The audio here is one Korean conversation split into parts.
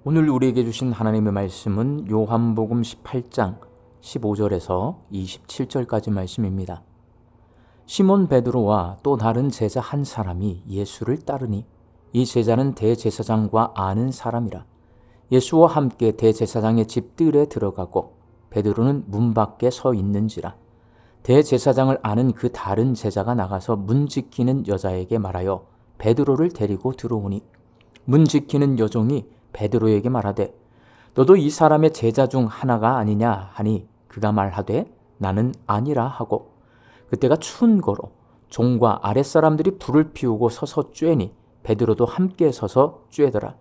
오늘 우리에게 주신 하나님의 말씀은 요한복음 18장 15절에서 27절까지 말씀입니다. 시몬 베드로와 또 다른 제자 한 사람이 예수를 따르니 이 제자는 대제사장과 아는 사람이라. 예수와 함께 대제사장의 집들에 들어가고 베드로는 문 밖에 서 있는지라. 대제사장을 아는 그 다른 제자가 나가서 문 지키는 여자에게 말하여 베드로를 데리고 들어오니 문 지키는 여종이 베드로에게 말하되 너도 이 사람의 제자 중 하나가 아니냐 하니 그가 말하되 나는 아니라 하고 그때가 추운 거로 종과 아랫사람들이 불을 피우고 서서 쬐니 베드로도 함께 서서 쬐더라.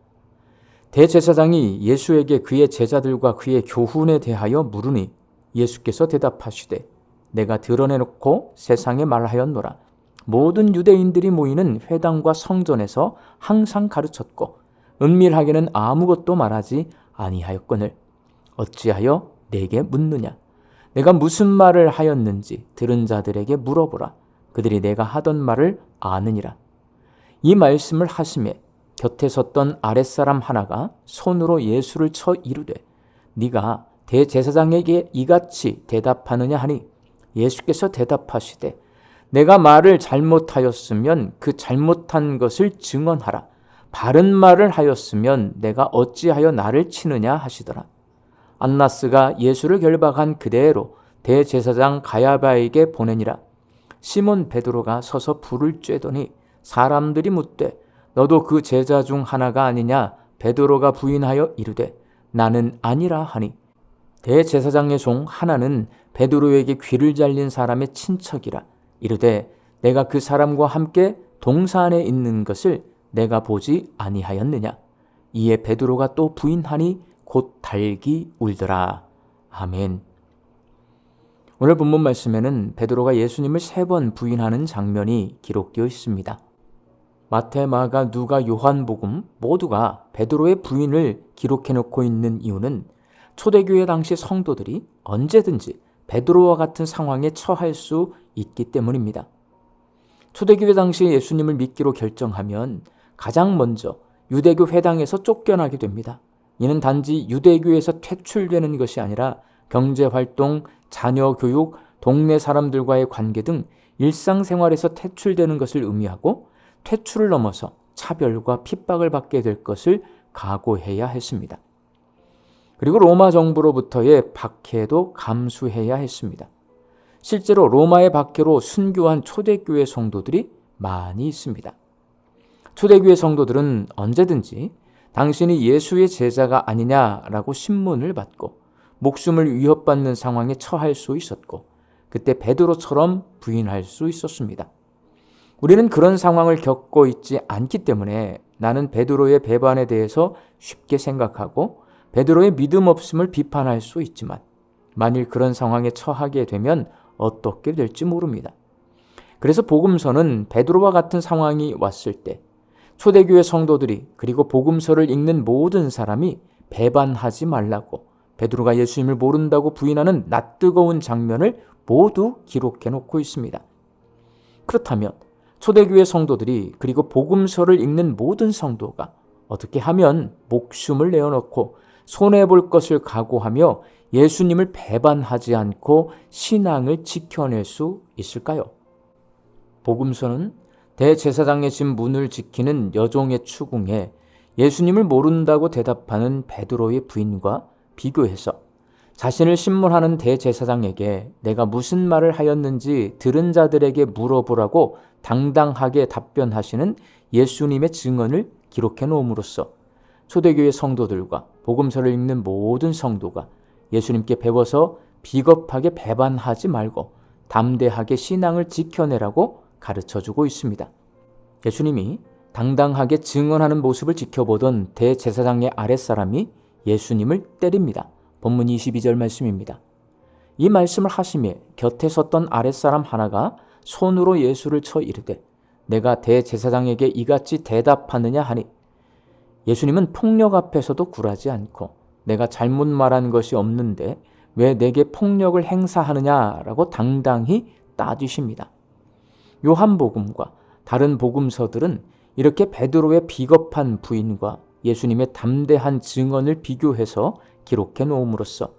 대제사장이 예수에게 그의 제자들과 그의 교훈에 대하여 물으니 예수께서 대답하시되 내가 드러내놓고 세상에 말하였노라. 모든 유대인들이 모이는 회당과 성전에서 항상 가르쳤고 은밀하게는 아무것도 말하지 아니하였거늘 어찌하여 내게 묻느냐. 내가 무슨 말을 하였는지 들은 자들에게 물어보라. 그들이 내가 하던 말을 아느니라. 이 말씀을 하심에 곁에 섰던 아랫사람 하나가 손으로 예수를 쳐 이르되 네가 대제사장에게 이같이 대답하느냐 하니 예수께서 대답하시되 내가 말을 잘못하였으면 그 잘못한 것을 증언하라. 바른 말을 하였으면 내가 어찌하여 나를 치느냐 하시더라. 안나스가 예수를 결박한 그대로 대제사장 가야바에게 보내니라. 시몬 베드로가 서서 불을 쬐더니 사람들이 묻되 너도 그 제자 중 하나가 아니냐. 베드로가 부인하여 이르되 나는 아니라 하니 대제사장의 종 하나는 베드로에게 귀를 잘린 사람의 친척이라. 이르되 내가 그 사람과 함께 동산에 있는 것을 내가 보지 아니하였느냐. 이에 베드로가 또 부인하니 곧 달기 울더라. 아멘. 오늘 본문 말씀에는 베드로가 예수님을 3번 부인하는 장면이 기록되어 있습니다. 마태, 마가, 누가, 요한복음 모두가 베드로의 부인을 기록해 놓고 있는 이유는 초대교회 당시 성도들이 언제든지 베드로와 같은 상황에 처할 수 있기 때문입니다. 초대교회 당시 예수님을 믿기로 결정하면 가장 먼저 유대교 회당에서 쫓겨나게 됩니다. 이는 단지 유대교에서 퇴출되는 것이 아니라 경제활동, 자녀교육, 동네 사람들과의 관계 등 일상생활에서 퇴출되는 것을 의미하고 퇴출을 넘어서 차별과 핍박을 받게 될 것을 각오해야 했습니다. 그리고 로마 정부로부터의 박해도 감수해야 했습니다. 실제로 로마의 박해로 순교한 초대교회 성도들이 많이 있습니다. 초대교회 성도들은 언제든지 당신이 예수의 제자가 아니냐라고 신문을 받고 목숨을 위협받는 상황에 처할 수 있었고 그때 베드로처럼 부인할 수 있었습니다. 우리는 그런 상황을 겪고 있지 않기 때문에 나는 베드로의 배반에 대해서 쉽게 생각하고 베드로의 믿음 없음을 비판할 수 있지만 만일 그런 상황에 처하게 되면 어떻게 될지 모릅니다. 그래서 복음서는 베드로와 같은 상황이 왔을 때 초대교회 성도들이 그리고 복음서를 읽는 모든 사람이 배반하지 말라고 베드로가 예수님을 모른다고 부인하는 낯뜨거운 장면을 모두 기록해 놓고 있습니다. 그렇다면 초대교회 성도들이 그리고 복음서를 읽는 모든 성도가 어떻게 하면 목숨을 내어놓고 손해볼 것을 각오하며 예수님을 배반하지 않고 신앙을 지켜낼 수 있을까요? 복음서는 대제사장의 집 문을 지키는 여종의 추궁에 예수님을 모른다고 대답하는 베드로의 부인과 비교해서 자신을 신문하는 대제사장에게 내가 무슨 말을 하였는지 들은 자들에게 물어보라고 당당하게 답변하시는 예수님의 증언을 기록해 놓음으로써 초대교회 성도들과 복음서를 읽는 모든 성도가 예수님께 배워서 비겁하게 배반하지 말고 담대하게 신앙을 지켜내라고 가르쳐주고 있습니다. 예수님이 당당하게 증언하는 모습을 지켜보던 대제사장의 아랫사람이 예수님을 때립니다. 본문 22절 말씀입니다. 이 말씀을 하시며 곁에 섰던 아랫사람 하나가 손으로 예수를 쳐 이르되 내가 대제사장에게 이같이 대답하느냐 하니 예수님은 폭력 앞에서도 굴하지 않고 내가 잘못 말한 것이 없는데 왜 내게 폭력을 행사하느냐라고 당당히 따지십니다. 요한복음과 다른 복음서들은 이렇게 베드로의 비겁한 부인과 예수님의 담대한 증언을 비교해서 기록해 놓음으로써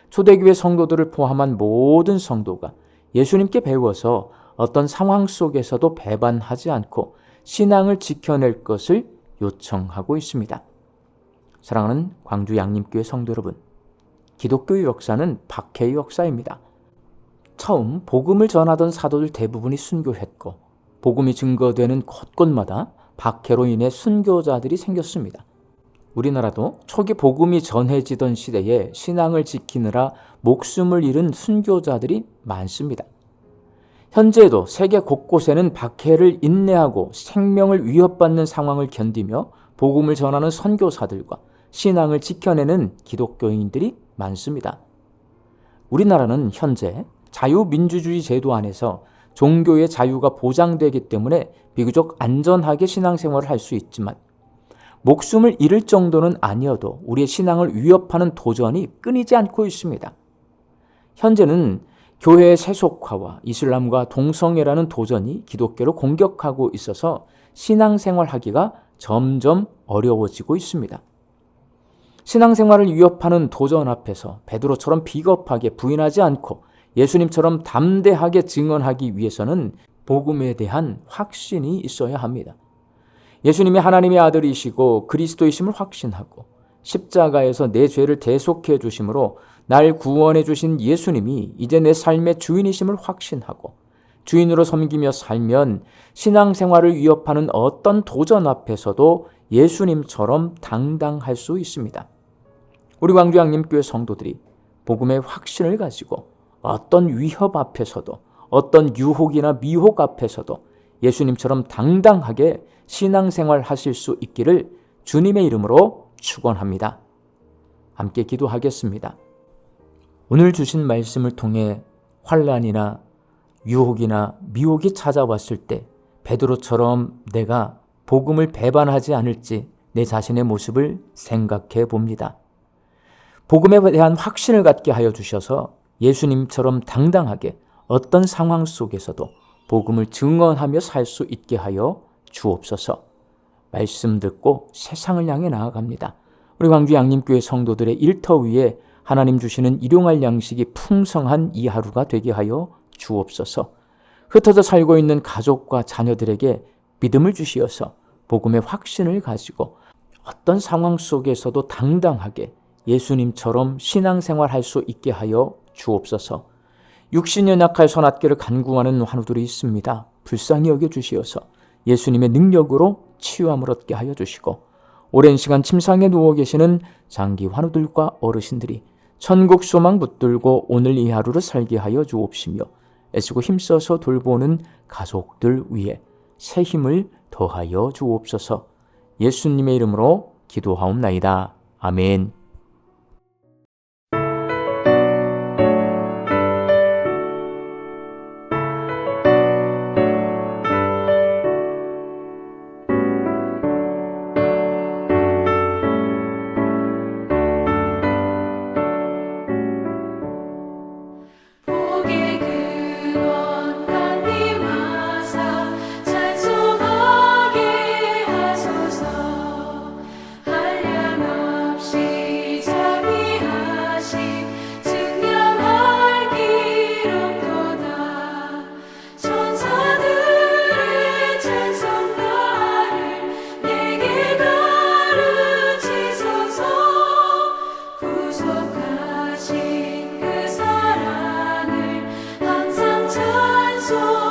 초대교회 성도들을 포함한 모든 성도가 예수님께 배워서 어떤 상황 속에서도 배반하지 않고 신앙을 지켜낼 것을 요청하고 있습니다. 사랑하는 광주 양림교회 성도 여러분, 기독교의 역사는 박해의 역사입니다. 처음 복음을 전하던 사도들 대부분이 순교했고 복음이 증거되는 곳곳마다 박해로 인해 순교자들이 생겼습니다. 우리나라도 초기 복음이 전해지던 시대에 신앙을 지키느라 목숨을 잃은 순교자들이 많습니다. 현재에도 세계 곳곳에는 박해를 인내하고 생명을 위협받는 상황을 견디며 복음을 전하는 선교사들과 신앙을 지켜내는 기독교인들이 많습니다. 우리나라는 현재 자유민주주의 제도 안에서 종교의 자유가 보장되기 때문에 비교적 안전하게 신앙생활을 할 수 있지만 목숨을 잃을 정도는 아니어도 우리의 신앙을 위협하는 도전이 끊이지 않고 있습니다. 현재는 교회의 세속화와 이슬람과 동성애라는 도전이 기독교를 공격하고 있어서 신앙생활하기가 점점 어려워지고 있습니다. 신앙생활을 위협하는 도전 앞에서 베드로처럼 비겁하게 부인하지 않고 예수님처럼 담대하게 증언하기 위해서는 복음에 대한 확신이 있어야 합니다. 예수님이 하나님의 아들이시고 그리스도이심을 확신하고 십자가에서 내 죄를 대속해 주심으로 날 구원해 주신 예수님이 이제 내 삶의 주인이심을 확신하고 주인으로 섬기며 살면 신앙생활을 위협하는 어떤 도전 앞에서도 예수님처럼 당당할 수 있습니다. 우리 광주 양림교회 성도들이 복음의 확신을 가지고 어떤 위협 앞에서도 어떤 유혹이나 미혹 앞에서도 예수님처럼 당당하게 신앙생활 하실 수 있기를 주님의 이름으로 축원합니다. 함께 기도하겠습니다. 오늘 주신 말씀을 통해 환난이나 유혹이나 미혹이 찾아왔을 때 베드로처럼 내가 복음을 배반하지 않을지 내 자신의 모습을 생각해 봅니다. 복음에 대한 확신을 갖게 하여 주셔서 예수님처럼 당당하게 어떤 상황 속에서도 복음을 증언하며 살 수 있게 하여 주옵소서. 말씀 듣고 세상을 향해 나아갑니다. 우리 광주 양림교회 성도들의 일터 위에 하나님 주시는 일용할 양식이 풍성한 이 하루가 되게 하여 주옵소서. 흩어져 살고 있는 가족과 자녀들에게 믿음을 주시어서 복음의 확신을 가지고 어떤 상황 속에서도 당당하게 예수님처럼 신앙생활할 수 있게 하여 주옵소서. 육신이 연약할 손아귀를 간구하는 환우들이 있습니다. 불쌍히 여겨주시어서 예수님의 능력으로 치유함을 얻게 하여 주시고 오랜 시간 침상에 누워 계시는 장기 환우들과 어르신들이 천국 소망 붙들고 오늘 이 하루를 살게 하여 주옵시며 애쓰고 힘써서 돌보는 가족들 위에 새 힘을 더하여 주옵소서. 예수님의 이름으로 기도하옵나이다. 아멘. 찬송